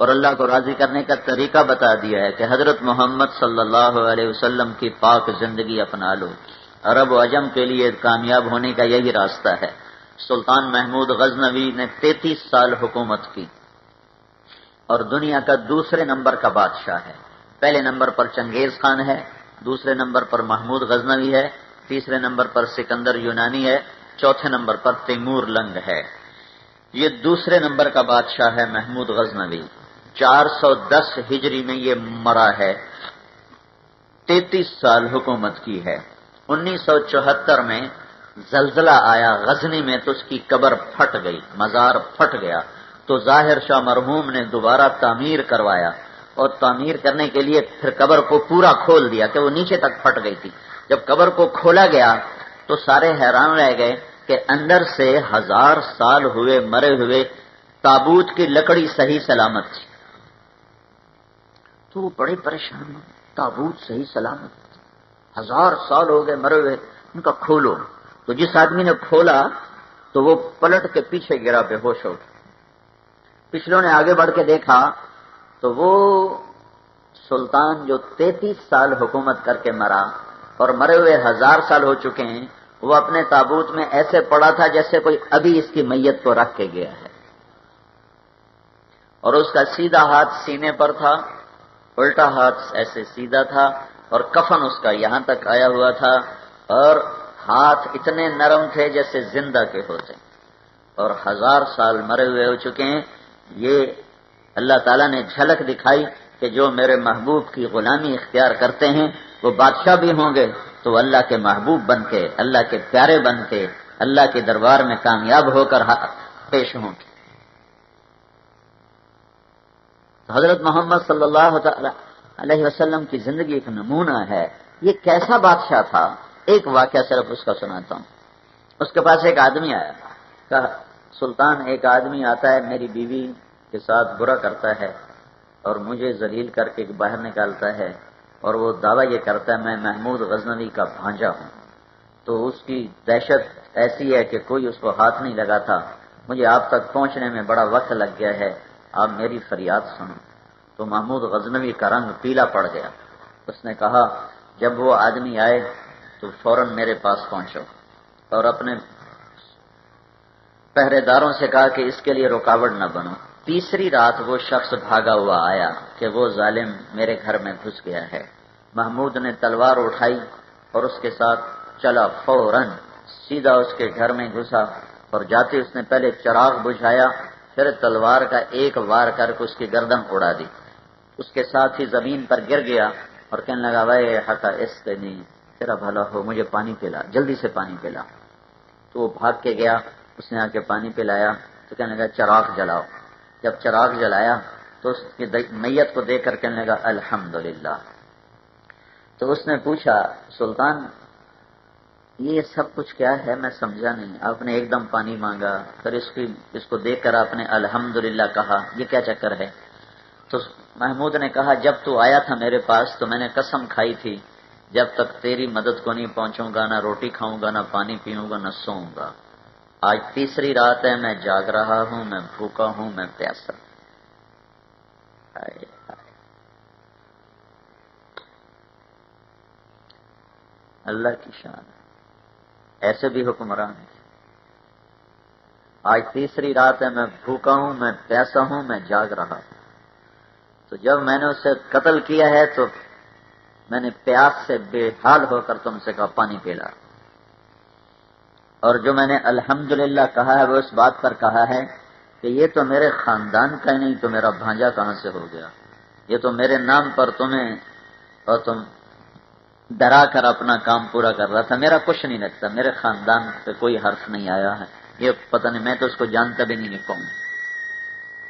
اور اللہ کو راضی کرنے کا طریقہ بتا دیا ہے کہ حضرت محمد صلی اللہ علیہ وسلم کی پاک زندگی اپنا لو۔ عرب و عجم کے لیے کامیاب ہونے کا یہی راستہ ہے۔ سلطان محمود غزنوی نے 33 سال حکومت کی اور دنیا کا دوسرے نمبر کا بادشاہ ہے۔ پہلے نمبر پر چنگیز خان ہے، دوسرے نمبر پر محمود غزنوی ہے، تیسرے نمبر پر سکندر یونانی ہے، چوتھے نمبر پر تیمور لنگ ہے۔ یہ دوسرے نمبر کا بادشاہ ہے محمود غزنوی۔ 410 ہجری میں یہ مرا ہے، 33 سال حکومت کی ہے۔ 1974 میں زلزلہ آیا غزنی میں تو اس کی قبر پھٹ گئی، مزار پھٹ گیا، تو ظاہر شاہ مرحوم نے دوبارہ تعمیر کروایا اور تعمیر کرنے کے لیے پھر قبر کو پورا کھول دیا کہ وہ نیچے تک پھٹ گئی تھی۔ جب قبر کو کھولا گیا تو سارے حیران رہ گئے کہ اندر سے 1000 سال ہوئے مرے ہوئے تابوت کی لکڑی صحیح سلامت تھی۔ تو وہ بڑے پریشان ہوئے، تابوت صحیح سلامت، 1000 سال ہو گئے مرے ہوئے، ان کا کھولو۔ تو جس آدمی نے کھولا تو وہ پلٹ کے پیچھے گرا، بے ہوش ہو گیا۔ پچھلوں نے آگے بڑھ کے دیکھا تو وہ سلطان جو 33 سال حکومت کر کے مرا اور مرے ہوئے 1000 سال ہو چکے ہیں، وہ اپنے تابوت میں ایسے پڑا تھا جیسے کوئی ابھی اس کی میت کو رکھ کے گیا ہے، اور اس کا سیدھا ہاتھ سینے پر تھا، الٹا ہاتھ ایسے سیدھا تھا، اور کفن اس کا یہاں تک آیا ہوا تھا، اور ہاتھ اتنے نرم تھے جیسے زندہ کے ہوتے، اور 1000 سال مرے ہوئے ہو چکے ہیں۔ یہ اللہ تعالیٰ نے جھلک دکھائی کہ جو میرے محبوب کی غلامی اختیار کرتے ہیں وہ بادشاہ بھی ہوں گے تو اللہ کے محبوب بن کے، اللہ کے پیارے بن کے، اللہ کے دربار میں کامیاب ہو کر پیش ہوں گے۔ حضرت محمد صلی اللہ علیہ وسلم کی زندگی ایک نمونہ ہے۔ یہ کیسا بادشاہ تھا، ایک واقعہ صرف اس کا سناتا ہوں۔ اس کے پاس ایک آدمی آیا، کہا سلطان ایک آدمی آتا ہے میری بیوی کے ساتھ برا کرتا ہے اور مجھے ذلیل کر کے باہر نکالتا ہے، اور وہ دعویٰ یہ کرتا ہے میں محمود غزنوی کا بھانجا ہوں۔ تو اس کی دہشت ایسی ہے کہ کوئی اس کو ہاتھ نہیں لگا تھا، مجھے آپ تک پہنچنے میں بڑا وقت لگ گیا ہے، آپ میری فریاد سنو۔ تو محمود غزنوی کا رنگ پیلا پڑ گیا۔ اس نے کہا جب وہ آدمی آئے تو فوراً میرے پاس پہنچو، اور اپنے پہرے داروں سے کہا کہ اس کے لیے رکاوٹ نہ بنو۔ تیسری رات وہ شخص بھاگا ہوا آیا کہ وہ ظالم میرے گھر میں گھس گیا ہے۔ محمود نے تلوار اٹھائی اور اس کے ساتھ چلا، فوراً سیدھا اس کے گھر میں گھسا، اور جاتے اس نے پہلے چراغ بجھایا، پھر تلوار کا ایک وار کر کے اس کی گردن اڑا دی۔ اس کے ساتھ ہی زمین پر گر گیا اور کہنے لگا وے حقا اس سے نہیں، تیرا بھلا ہو، مجھے پانی پلا، جلدی سے پانی پلا۔ تو وہ بھاگ کے گیا، اس نے آ کے پانی پلایا، تو کہنے لگا چراغ جلاؤ۔ جب چراغ جلایا تو اس کی میت کو دیکھ کر کہنے لگا الحمدللہ۔ تو اس نے پوچھا سلطان یہ سب کچھ کیا ہے، میں سمجھا نہیں، آپ نے ایک دم پانی مانگا، پھر اس کو دیکھ کر آپ نے الحمدللہ کہا، یہ کیا چکر ہے؟ تو محمود نے کہا جب تو آیا تھا میرے پاس تو میں نے قسم کھائی تھی جب تک تیری مدد کو نہیں پہنچوں گا نہ روٹی کھاؤں گا، نہ پانی پیوں گا، نہ سوؤں گا۔ آج تیسری رات ہے، میں جاگ رہا ہوں، میں بھوکا ہوں، میں پیاسا۔ اللہ کی شان ہے، ایسے بھی حکمران ہیں۔ آج تیسری رات ہے، میں بھوکا ہوں، میں پیاسا ہوں، میں جاگ رہا ہوں۔ تو جب میں نے اسے قتل کیا ہے تو میں نے پیاس سے بے حال ہو کر تم سے کہا پانی پلا، اور جو میں نے الحمدللہ کہا ہے وہ اس بات پر کہا ہے کہ یہ تو میرے خاندان کا ہی نہیں تو میرا بھانجا کہاں سے ہو گیا، یہ تو میرے نام پر تمہیں اور تم ڈرا کر اپنا کام پورا کر رہا تھا، میرا کچھ نہیں لگتا، میرے خاندان پہ کوئی حرف نہیں آیا ہے، یہ پتہ نہیں، میں تو اس کو جانتا بھی نہیں کون۔